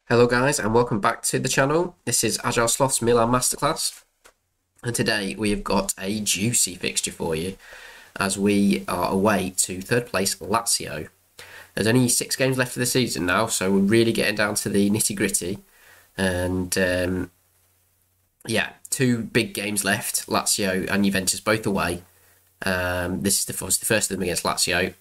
Hello guys and welcome back to the channel. This is AgileSloth's Milan Masterclass, and today we have got a juicy fixture for you as we are away to third place Lazio. There's only 6 games left of the season now, so we're really getting down to the nitty gritty, and yeah, 2 big games left, Lazio and Juventus both away. This is the first of them against Lazio.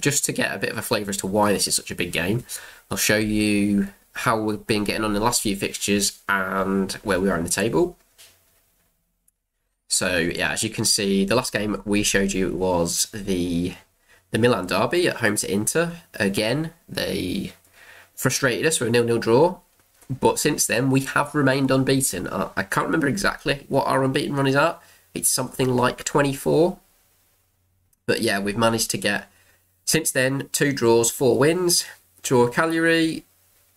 Just to get a bit of a flavour as to why this is such a big game, I'll show you how we've been getting on in the last few fixtures and where we are in the table. So yeah, as you can see, the last game we showed you was the Milan derby at home to Inter. Again, they frustrated us with a 0-0 draw, but since then we have remained unbeaten. I can't remember exactly what our unbeaten run is at. It's something like 24. But yeah, we've managed to get, since then, 2 draws, 4 wins. Draw Cagliari,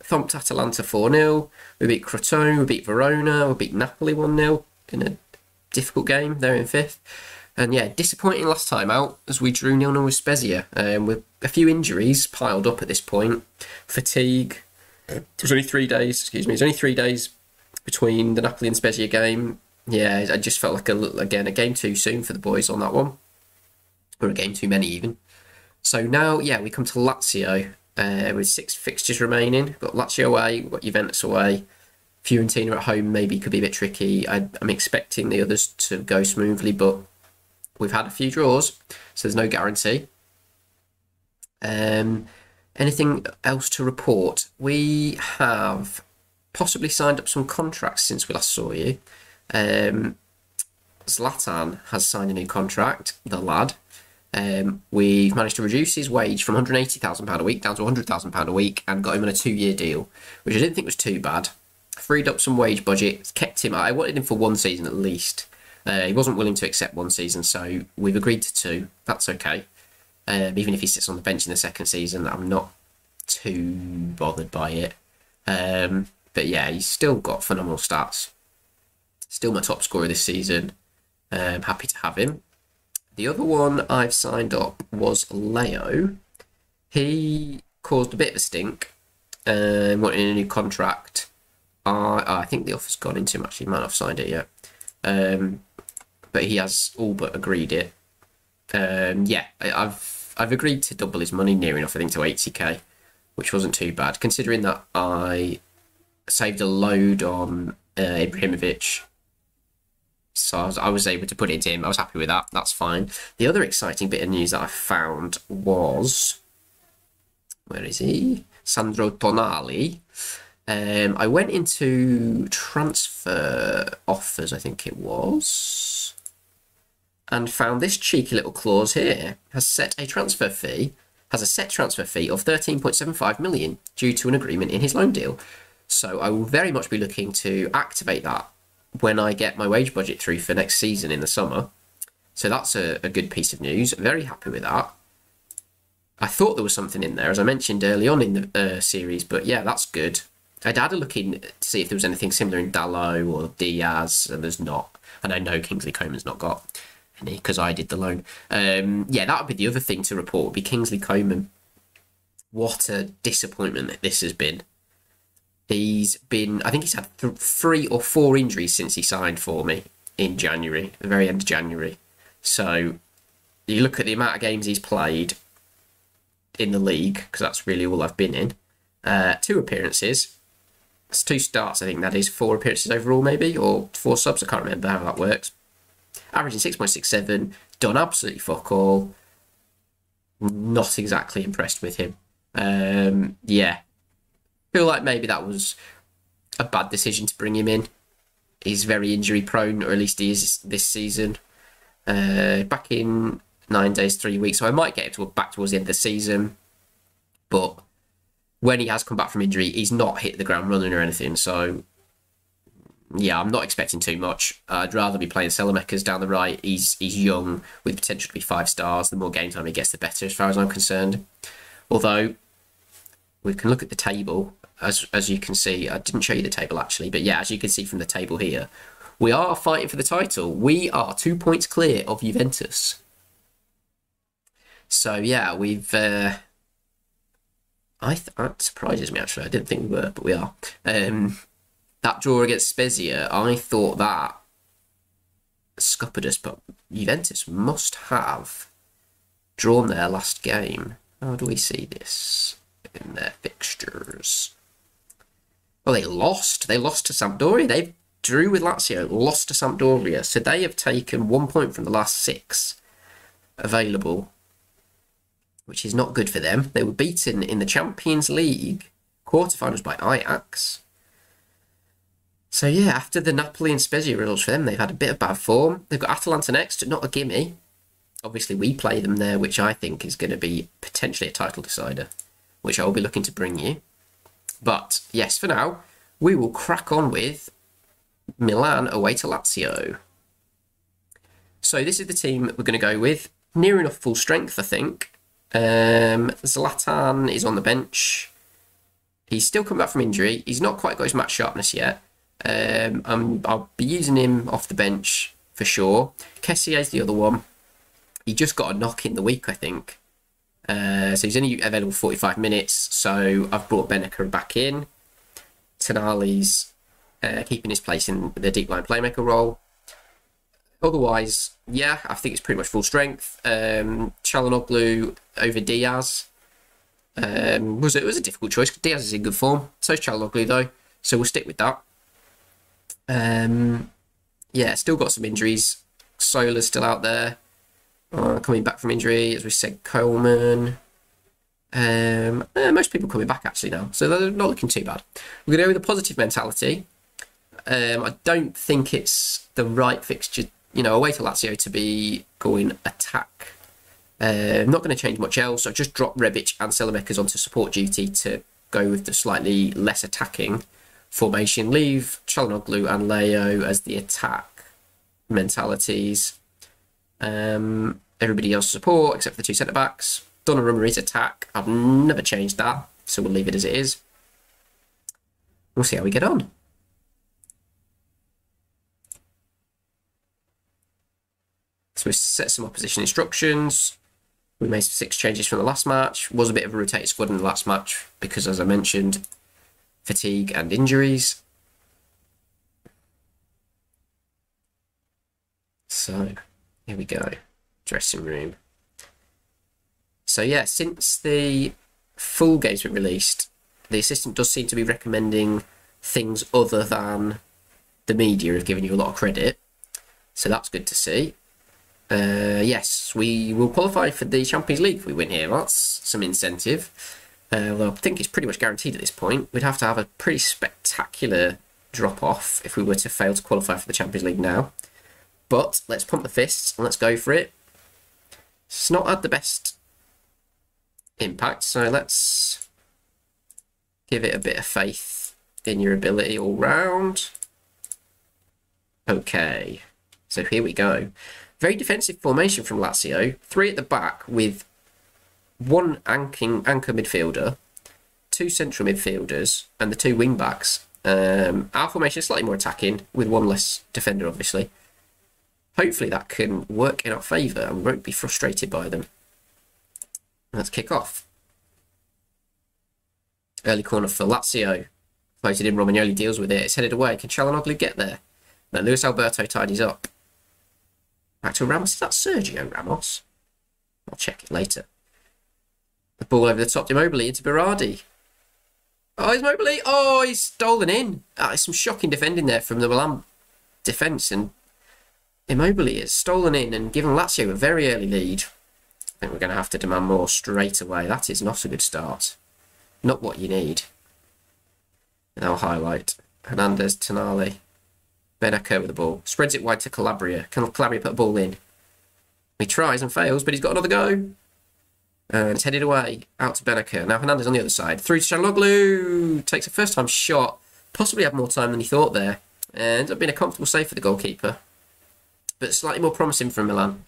thumped Atalanta 4-0. We beat Crotone, we beat Verona, we beat Napoli 1-0 in a difficult game. They're in 5th. And yeah, disappointing last time out as we drew 0-0 with Spezia, with a few injuries piled up at this point. Fatigue. It was only 3 days, It was only 3 days between the Napoli and Spezia game. Yeah, I just felt like, again, a game too soon for the boys on that one. Or a game too many even. So now, yeah, we come to Lazio. With 6 fixtures remaining. We've got Lazio away, we've got Juventus away. Fiorentina at home maybe could be a bit tricky. I'm expecting the others to go smoothly, but we've had a few draws, so there's no guarantee. Anything else to report? We have possibly signed up some contracts since we last saw you. Zlatan has signed a new contract, the lad. We've managed to reduce his wage from £180,000 a week down to £100,000 a week and got him on a 2-year deal, which I didn't think was too bad. Freed up some wage budget, kept him. I wanted him for 1 season at least. He wasn't willing to accept 1 season, so we've agreed to 2. That's okay. Even if he sits on the bench in the 2nd season, I'm not too bothered by it. But yeah, he's still got phenomenal stats. Still my top scorer this season. Happy to have him. The other one I've signed up was Leo. He caused a bit of a stink, wanting a new contract. I think the offer's gone into him, actually. He might not have signed it yet. But he has all but agreed it. Yeah, I've agreed to double his money, near enough, I think, to 80k, which wasn't too bad, considering that I saved a load on Ibrahimovic. So I was able to put it into him. I was happy with that. That's fine. The other exciting bit of news that I found was... Where is he? Sandro Tonali. I went into transfer offers, I think it was, and found this cheeky little clause here. Has a set transfer fee of 13.75 million due to an agreement in his loan deal. So I will very much be looking to activate that when I get my wage budget through for next season in the summer. So that's a good piece of news. Very happy with that. I thought there was something in there, as I mentioned early on in the series, but yeah, that's good. I'd had a look in to see if there was anything similar in Dallo or Diaz, and there's not. And I know Kingsley Coman's not got any because I did the loan. Yeah, that would be the other thing to report, would be Kingsley Coman. What a disappointment this has been. He's been, I think he's had 3 or 4 injuries since he signed for me in January, the very end of January. So you look at the amount of games he's played in the league, because that's really all I've been in. 2 appearances. It's 2 starts, I think that is. 4 appearances overall, maybe, or 4 subs. I can't remember how that works. Averaging 6.67, done absolutely fuck all. Not exactly impressed with him. Yeah. Feel like maybe that was a bad decision to bring him in. He's very injury prone, or at least he is this season. Back in 9 days, 3 weeks, so I might get him back towards the end of the season. But when he has come back from injury, he's not hit the ground running or anything. So yeah, I'm not expecting too much. I'd rather be playing Selemakers down the right. He's young with potential to be 5 stars. The more game time he gets, the better, as far as I'm concerned. Although we can look at the table. As you can see, I didn't show you the table actually, but yeah, as you can see from the table here, we are fighting for the title. We are 2 points clear of Juventus. So yeah, we've That surprises me, actually. I didn't think we were, but we are. That draw against Spezia, I thought that scuppered us, but Juventus must have drawn their last game. How do we see this in their fixtures? Well, they lost. They lost to Sampdoria. They drew with Lazio, lost to Sampdoria. So they have taken 1 point from the last 6 available, which is not good for them. They were beaten in the Champions League quarterfinals by Ajax. So yeah, after the Napoli and Spezia results for them, they've had a bit of bad form. They've got Atalanta next, not a gimme. Obviously, we play them there, which I think is going to be potentially a title decider, which I will be looking to bring you. But yes, for now, we will crack on with Milan away to Lazio. So this is the team we're going to go with. Near enough full strength, I think. Zlatan is on the bench. He's still coming back from injury. He's not quite got his match sharpness yet. I'll be using him off the bench for sure. Kessier's the other one. He just got a knock in the week, I think. So he's only available 45 minutes. So I've brought Benaker back in. Tonali's keeping his place in the deep line playmaker role. Otherwise, yeah, I think it's pretty much full strength. Çalhanoğlu over Diaz. It was a difficult choice because Diaz is in good form. So is Çalhanoğlu though. So we'll stick with that. Yeah, still got some injuries. Sola's still out there. Coming back from injury, as we said, Coleman. Most people coming back actually now, so they're not looking too bad. We're going to go with a positive mentality. I don't think it's the right fixture, away to Lazio to be going attack. I'm not going to change much else. I've just dropped Rebic and Selemakers onto support duty to go with the slightly less attacking formation. Leave Çalhanoğlu and Leo as the attack mentalities. Everybody else support except for the 2 centre-backs. Donnarumma is attack. I've never changed that, so we'll leave it as it is. We'll see how we get on. So we set some opposition instructions. We made 6 changes from the last match. Was a bit of a rotated squad in the last match because, as I mentioned, fatigue and injuries. So here we go. Dressing room. So yeah, since the full game's been released, the assistant does seem to be recommending things other than the media have given you a lot of credit. So that's good to see. Yes, we will qualify for the Champions League if we win here. That's some incentive. Although I think it's pretty much guaranteed at this point. We'd have to have a pretty spectacular drop-off if we were to fail to qualify for the Champions League now. But let's pump the fists and let's go for it. It's not had the best impact, so let's give it a bit of faith in your ability all round. Okay, so here we go. Very defensive formation from Lazio. 3 at the back with 1 anchor midfielder, 2 central midfielders, and the 2 wing backs. Our formation is slightly more attacking with 1 less defender, obviously. Hopefully that can work in our favour and we won't be frustrated by them. Let's kick off. Early corner for Lazio. Floated in, Romagnoli deals with it. It's headed away. Can Çalhanoğlu get there? No, Luis Alberto tidies up. Back to Ramos. Is that Sergio Ramos? I'll check it later. The ball over the top to Immobile into Berardi. Oh, it's Immobile. Oh, he's stolen in. It's some shocking defending there from the Milan defence, and Immobile has stolen in and given Lazio a very early lead. I think we're going to have to demand more straight away. That is not a good start. Not what you need. And I'll highlight Hernandez, Tonali. Benaker with the ball. Spreads it wide to Calabria. Can Calabria put a ball in? He tries and fails, but he's got another go. And it's headed away. Out to Benaker. Now Hernandez on the other side. Through to Çalhanoğlu. Takes a first-time shot. Possibly had more time than he thought there. And it's been a comfortable save for the goalkeeper. But slightly more promising from Milan.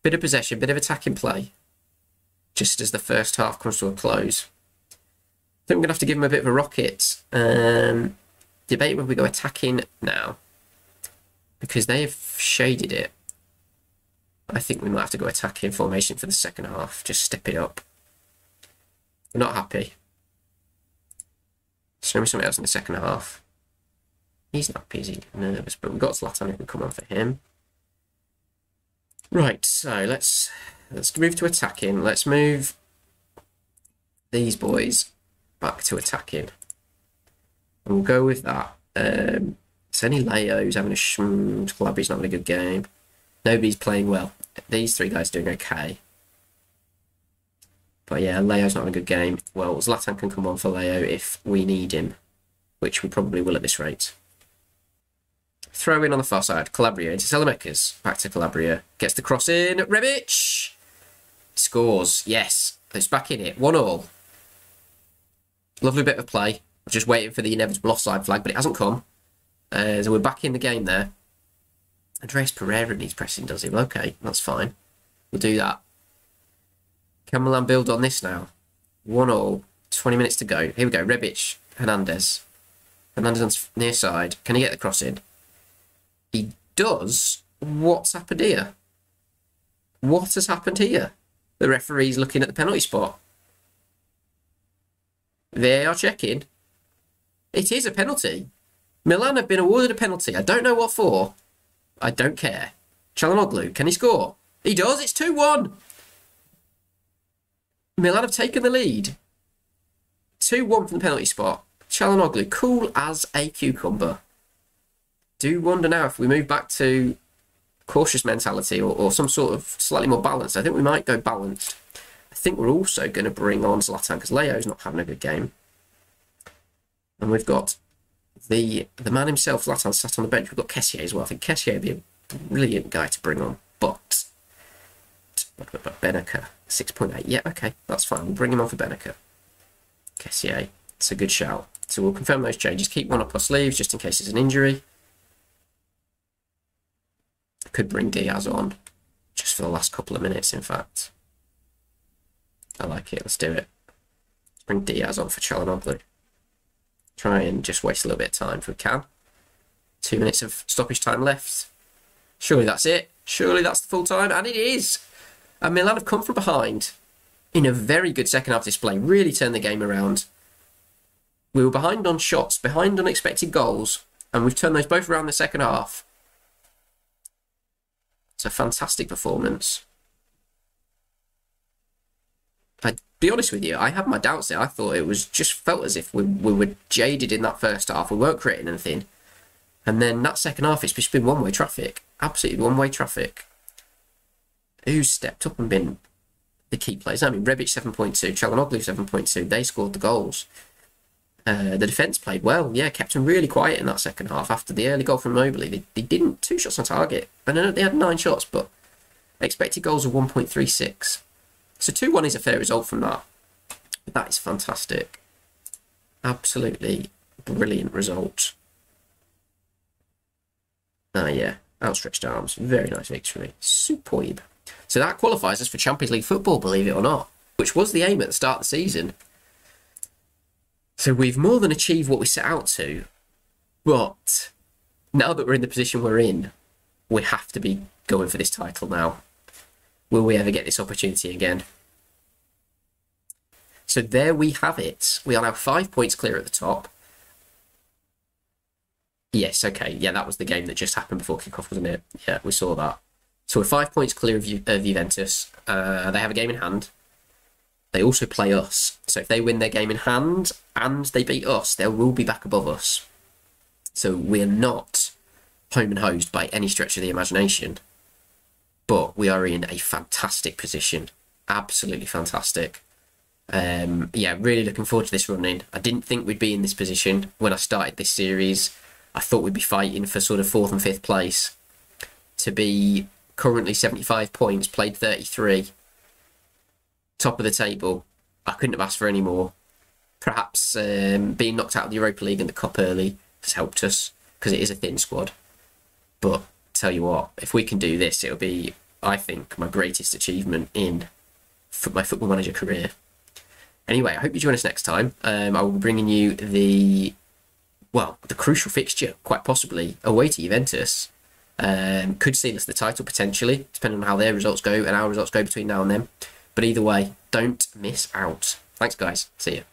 Bit of possession, bit of attacking play. Just as the first half comes to a close. I think we're going to have to give him a bit of a rocket. Debate whether we go attacking now. Because they have shaded it. I think we might have to go attacking formation for the second half. Just step it up. We're not happy. Show me something else in the second half. He's not busy, nervous, but we've got Zlatan who can come on for him. Right, so let's move to attacking. Let's move these boys back to attacking. And we'll go with that. It's only Leo's having a Calabria's not having a good game. Nobody's playing well. These three guys are doing okay. But yeah, Leo's not having a good game. Well, Zlatan can come on for Leo if we need him, which we probably will at this rate. Throw in on the far side. Calabria into Salamekas. Back to Calabria. Gets the cross in. Rebic! Scores. Yes. It's back in it. 1-1. Lovely bit of play. Just waiting for the inevitable offside flag, but it hasn't come. So we're back in the game there. Andreas Pereira needs pressing, does he? Well, okay, that's fine. We'll do that. Can Milan build on this now? 1-1. 20 minutes to go. Here we go. Rebic. Hernandez. Hernandez on near side. Can he get the cross in? He does. What's happened here? What has happened here? The referee's looking at the penalty spot. They are checking. It is a penalty. Milan have been awarded a penalty. I don't know what for. I don't care. Çalhanoğlu, can he score? He does. It's 2-1. Milan have taken the lead. 2-1 from the penalty spot. Çalhanoğlu, cool as a cucumber. Do wonder now if we move back to cautious mentality or some sort of slightly more balanced. I think we might go balanced. I think we're also going to bring on Zlatan because Leo's not having a good game. And we've got the man himself, Zlatan, sat on the bench. We've got Kessié as well. I think Kessié would be a brilliant guy to bring on. But Benaker, 6.8. Yeah, okay, that's fine. We'll bring him on for Benaker. Kessié, it's a good shout. So we'll confirm those changes. Keep one up our sleeves just in case there's an injury. Could bring Diaz on just for the last couple of minutes, in fact. I like it. Let's do it. Let's bring Diaz on for Çalhanoğlu. Try and just waste a little bit of time if we can. 2 minutes of stoppage time left. Surely that's it. Surely that's the full time. And it is. And Milan have come from behind in a very good second half display. Really turned the game around. We were behind on shots, behind on expected goals. And we've turned those both around in the second half. It's a fantastic performance. I'd be honest with you, I had my doubts there. I thought it was just felt as if we were jaded in that first half. We weren't creating anything. And then that second half, it's just been one-way traffic. Absolutely one-way traffic. Who's stepped up and been the key players? I mean, Rebic 7.2, Çalhanoğlu 7.2. They scored the goals. The defence played well. Yeah, kept them really quiet in that second half. After the early goal from Mobley, they didn't 2 shots on target. I know they had 9 shots, but expected goals of 1.36. So 2-1 is a fair result from that. That is fantastic. Absolutely brilliant result. Yeah, outstretched arms. Very nice victory. Superb. So that qualifies us for Champions League football, believe it or not, which was the aim at the start of the season. So we've more than achieved what we set out to, but now that we're in the position we're in, we have to be going for this title now. Will we ever get this opportunity again? So there we have it. We are now 5 points clear at the top. Yes, okay. Yeah, that was the game that just happened before kickoff, wasn't it? Yeah, we saw that. So we're 5 points clear of Juventus. They have a game in hand. They also play us. So if they win their game in hand and they beat us, they will be back above us. So we're not home and hosed by any stretch of the imagination. But we are in a fantastic position. Absolutely fantastic. Yeah, really looking forward to this run in. I didn't think we'd be in this position when I started this series. I thought we'd be fighting for sort of 4th and 5th place. To be currently 75 points, played 33. Top of the table. I couldn't have asked for any more. Perhaps being knocked out of the Europa League and the Cup early has helped us because it is a thin squad. But tell you what, if we can do this, it'll be, I think, my greatest achievement in my Football Manager career. Anyway, I hope you join us next time. I will be bringing you the crucial fixture, quite possibly, away to Juventus. Could seal us the title, potentially, depending on how their results go and our results go between now and then. But either way, don't miss out. Thanks, guys. See you.